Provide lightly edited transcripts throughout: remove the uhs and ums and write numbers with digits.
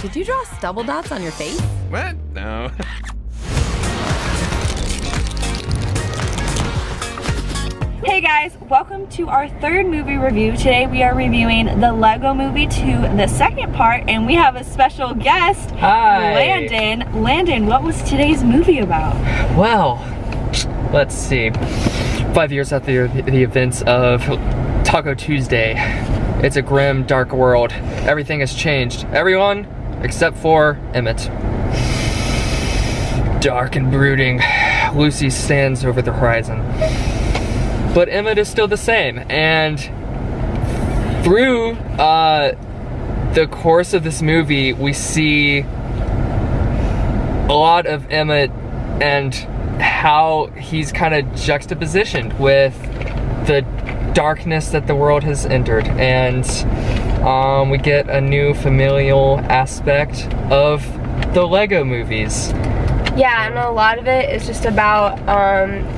Did you draw stubble dots on your face? What? No. Hey guys, welcome to our third movie review. Today we are reviewing the Lego Movie 2, the second part, and we have a special guest, Hi. Landon. Landon, what was today's movie about? Well, let's see. 5 years after the events of Taco Tuesday, it's a grim, dark world. Everything has changed. Everyone except for Emmett. Dark and brooding, Lucy stands over the horizon. But Emmett is still the same, and through the course of this movie, we see a lot of Emmett and how he's kind of juxtapositioned with the darkness that the world has entered, and we get a new familial aspect of the Lego movies. Yeah, and a lot of it is just about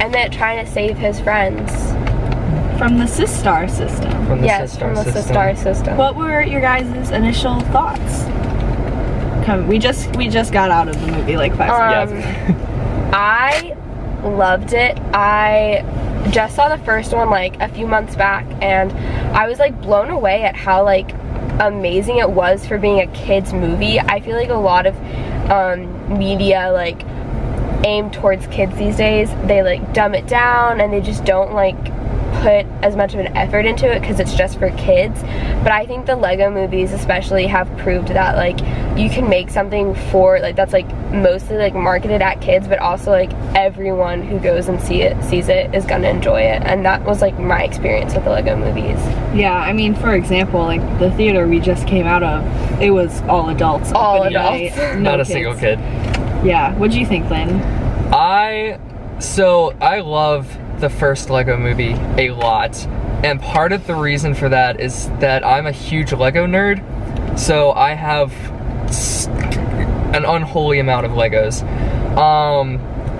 Emmett trying to save his friends. From the Sistar system. From the Yes, from the Sistar system. What were your guys' initial thoughts? We just got out of the movie like 5 seconds. I loved it. I just saw the first one like a few months back, and I was like blown away at how like amazing it was for being a kids movie. I feel like a lot of media like aimed towards kids these days, they like dumb it down and they just don't like put as much of an effort into it because it's just for kids. But I think the Lego movies especially have proved that like you can make something for like that's like mostly like marketed at kids, but also like everyone who goes and sees it is gonna enjoy it. And that was like my experience with the Lego movies. Yeah, I mean, for example, like the theater we just came out of, it was all adults. All opening adults. night, no Not a kids. single kid. Yeah, what do you think, Lynn? I love the first Lego movie a lot, and part of the reason for that is that I'm a huge Lego nerd, so I have an unholy amount of Legos.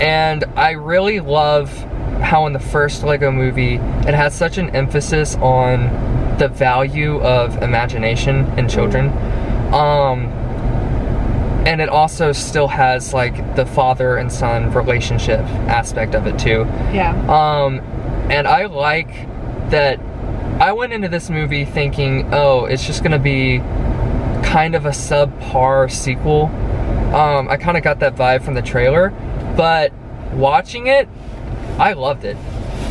And I really love how in the first Lego movie it has such an emphasis on the value of imagination in children. And it also still has like the father and son relationship aspect of it too. Yeah. And I like that I went into this movie thinking, oh, it's just gonna be kind of a subpar sequel. I kind of got that vibe from the trailer, but watching it, I loved it.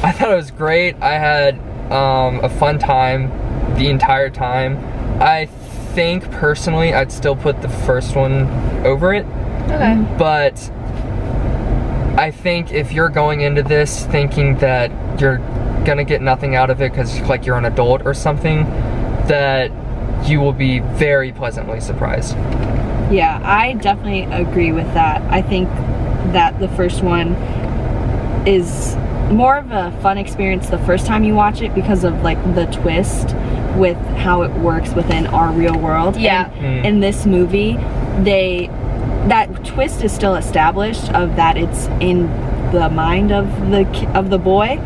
I thought it was great. I had a fun time the entire time. I think personally I'd still put the first one over it. Okay. But I think if you're going into this thinking that you're gonna get nothing out of it because like you're an adult or something, that you will be very pleasantly surprised. Yeah, I definitely agree with that. I think that the first one is more of a fun experience the first time you watch it because of like the twist with how it works within our real world. Yeah. And in this movie, that twist is still established of that it's in the mind of the boy,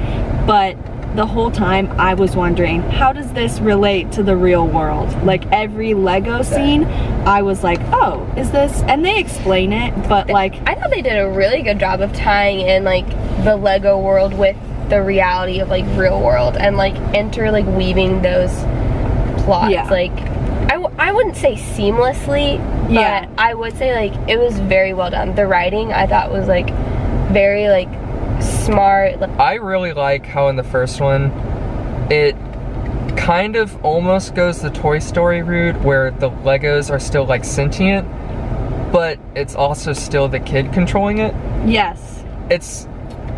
but the whole time I was wondering, how does this relate to the real world? Like every Lego scene, I was like, oh, is this? And they explain it, but like, I thought they did a really good job of tying in like the Lego world with the reality of like real world and like weaving those plots. Yeah. Like I wouldn't say seamlessly, but Yeah. I would say like it was very well done. The writing I thought was like very like smart. I really like how in the first one, it kind of almost goes the Toy Story route where the Legos are still like sentient, but it's also still the kid controlling it. yes. It's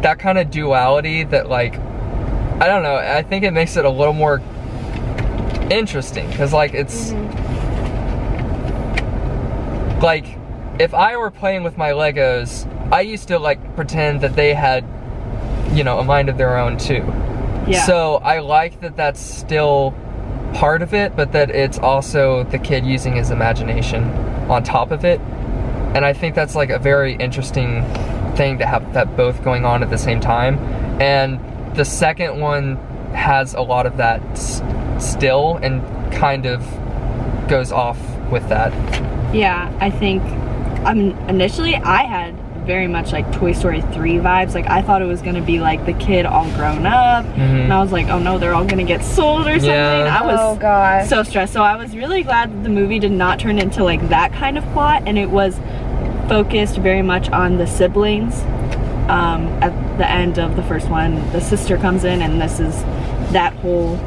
that kind of duality that like, I don't know, I think it makes it a little more interesting because like it's like if I were playing with my Legos, I used to like pretend that they had, you know, a mind of their own too. Yeah. So I like that that's still part of it, but that it's also the kid using his imagination on top of it. And I think that's like a very interesting thing to have that both going on at the same time. And the second one has a lot of that still and kind of goes off with that. Yeah, I think initially I had very much like Toy Story 3 vibes. Like I thought it was gonna be like the kid all grown up, and I was like, oh no, they're all gonna get sold or something. I was so stressed. So I was really glad that the movie did not turn into like that kind of plot, and it was focused very much on the siblings. At the end of the first one, the sister comes in, and this is that whole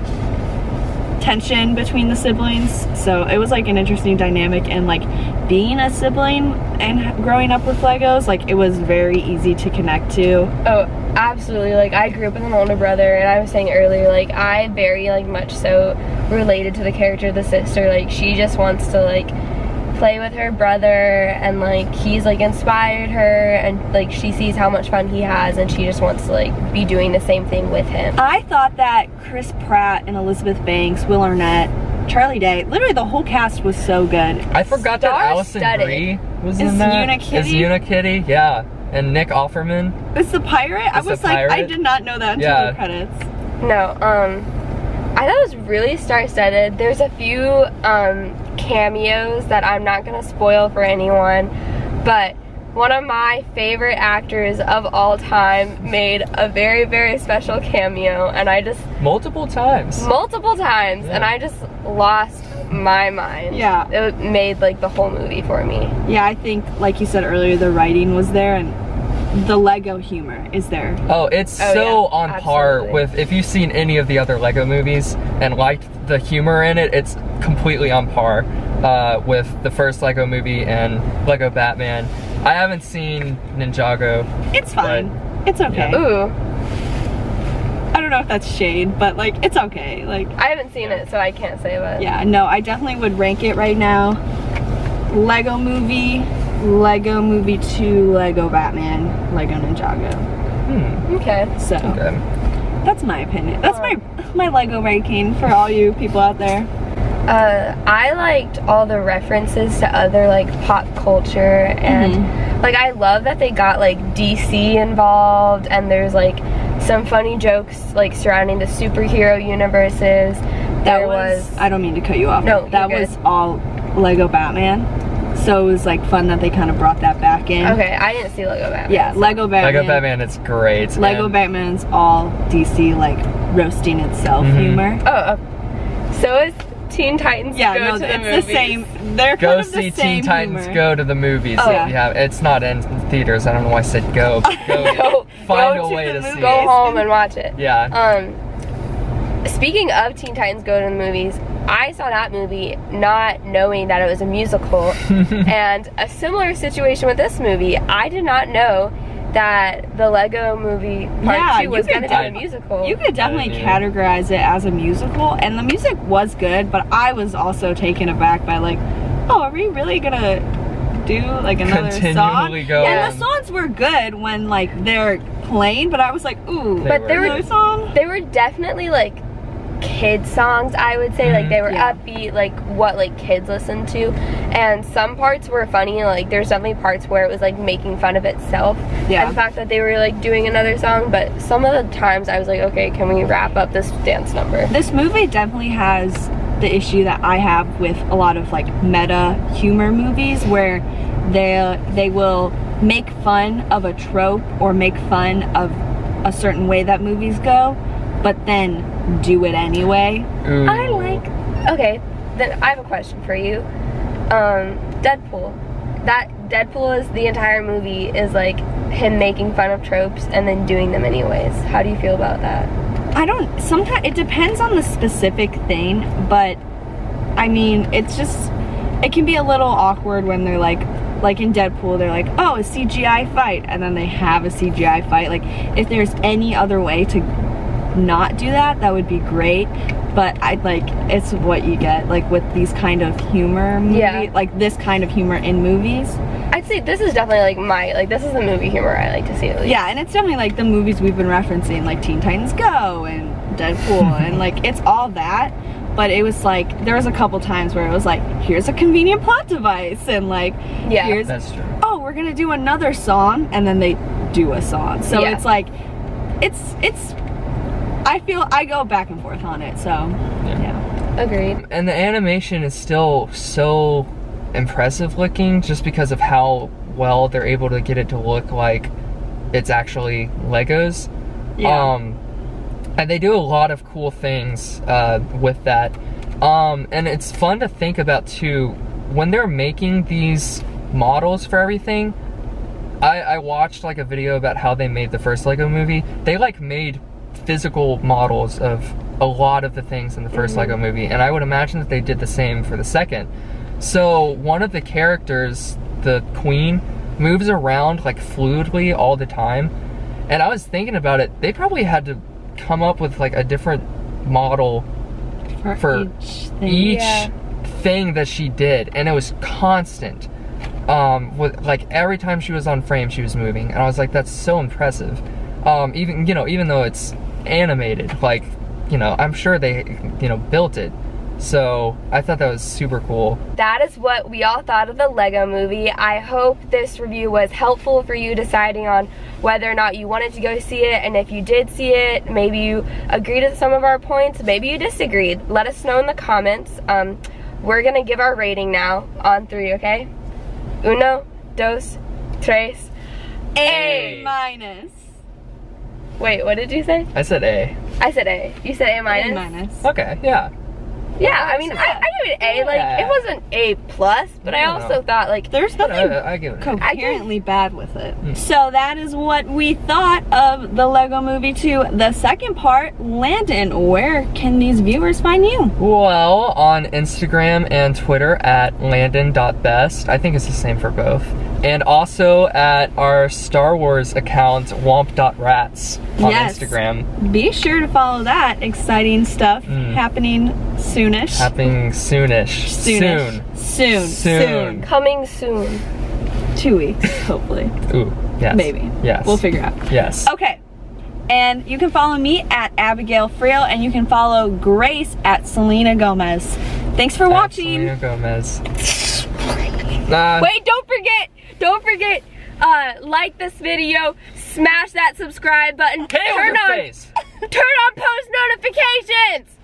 tension between the siblings. So it was like an interesting dynamic, and like being a sibling and growing up with Legos, like it was very easy to connect to. Oh, absolutely. Like I grew up with an older brother, and I was saying earlier, like I very like much so related to the character of the sister. Like she just wants to like play with her brother, and like he's like inspired her, and like she sees how much fun he has, and she just wants to like be doing the same thing with him. I thought that Chris Pratt and Elizabeth Banks, Will Arnett, Charlie Day, literally the whole cast was so good. I forgot that Allison Brie was in that. Is Unikitty, yeah. And Nick Offerman. It's the pirate? I was like, I did not know that until the credits. No, I thought it was really star-studded. There's a few cameos that I'm not gonna spoil for anyone, but one of my favorite actors of all time made a very, very special cameo, and I just... Multiple times, yeah. And I just lost my mind. Yeah. It made like the whole movie for me. Yeah, I think, like you said earlier, the writing was there, and the Lego humor is there. Oh, it's on par with, if you've seen any of the other Lego movies and liked the humor in it, it's completely on par with the first Lego movie and Lego Batman. I haven't seen Ninjago. It's fine. It's okay. Yeah. Ooh. I don't know if that's shade, but like, it's okay. Like, I haven't seen it, so I can't say about it. Yeah, no, I definitely would rank it right now. Lego Movie, Lego Movie 2, Lego Batman, Lego Ninjago. Okay. So, that's my opinion. That's my Lego ranking for all you people out there. I liked all the references to other like pop culture, and like I love that they got like DC involved, and there's like some funny jokes like surrounding the superhero universes. There was I don't mean to cut you off. No, that was all Lego Batman. So it was like fun that they kind of brought that back in. Okay, I didn't see Lego Batman. Yeah, so. Lego Batman. It's great. Lego Batman's all DC like roasting itself humor. So is Teen Titans Go to the movies. The same. They're go kind of see the same Teen Titans humor. Go to the movies. Oh, if you have, it's not in theaters. I don't know why I said go. Go find a way to see it. Go home and watch it. Yeah. Speaking of Teen Titans Go to the movies, I saw that movie not knowing that it was a musical, and a similar situation with this movie. I did not know that the Lego Movie Part 2 was going to be a musical. You could definitely categorize it as a musical, and the music was good, but I was also taken aback by like, oh, are we really gonna do like another song? And the songs were good when like they're playing, but I was like, ooh, but they were definitely like kid songs, I would say. Like they were upbeat, like what like kids listen to, and some parts were funny. Like there's definitely parts where it was like making fun of itself, and the fact that they were like doing another song. But some of the times I was like, okay, can we wrap up this dance number? This movie definitely has the issue that I have with a lot of like meta humor movies, where they will make fun of a trope or make fun of a certain way that movies go, but then do it anyway. I like, okay, then I have a question for you. Deadpool. That Deadpool is the entire movie is like him making fun of tropes and then doing them anyways. How do you feel about that? Sometimes it depends on the specific thing, but I mean, it's just, it can be a little awkward when they're like in Deadpool, they're like, oh, a CGI fight, and then they have a CGI fight. Like, if there's any other way to not do that, that would be great, but it's what you get like with these kind of humor like this kind of humor in movies. I'd say this is definitely like this is the movie humor I like to see at least. Yeah, and it's definitely like the movies we've been referencing, like Teen Titans Go and Deadpool and like it's all that, but it was like there was a couple times where it was like, here's a convenient plot device, and like here's, that's true. Oh, we're gonna do another song, and then they do a song. So it's like it's I feel I go back and forth on it, so yeah. Agreed. And the animation is still so impressive looking just because of how well they're able to get it to look like it's actually Legos. Yeah. And they do a lot of cool things with that. And it's fun to think about too, when they're making these models for everything. I watched like a video about how they made the first Lego movie. They like made physical models of a lot of the things in the first Lego movie, and I would imagine that they did the same for the second. So one of the characters, the queen, moves around like fluidly all the time, and I was thinking about it, they probably had to come up with like a different model for each thing that she did, and it was constant. With like every time she was on frame, she was moving, and I was like, that's so impressive. Even, you know, even though it's animated, like, you know, I'm sure they, you know, built it. So I thought that was super cool. That is what we all thought of the Lego movie. I hope this review was helpful for you deciding on whether or not you wanted to go see it, and if you did see it, maybe you agreed with some of our points, maybe you disagreed. Let us know in the comments. We're gonna give our rating now on 3, okay? Uno, dos, tres. A minus. Wait, what did you say? I said A. I said A. You said A minus? A minus. Okay, yeah. Yeah, I mean, I give it A. Like, it wasn't A plus, but I also thought, like, there's nothing I give it an A. coherently bad with it. So that is what we thought of the Lego Movie 2. The second part, Landon, where can these viewers find you? Well, on Instagram and Twitter at landon.best. I think it's the same for both. And also at our Star Wars account, womp.rats on Instagram. Be sure to follow that. Exciting stuff happening soonish. Happening soonish. Soon. coming soon. 2 weeks, hopefully. Ooh, yes. Maybe. Yes. We'll figure out. Yes. Okay. And you can follow me at Abigail Friel, and you can follow Grace at Selena Gomez. Thanks for watching. Selena Gomez. Wait, don't forget, like this video, smash that subscribe button, turn on post notifications.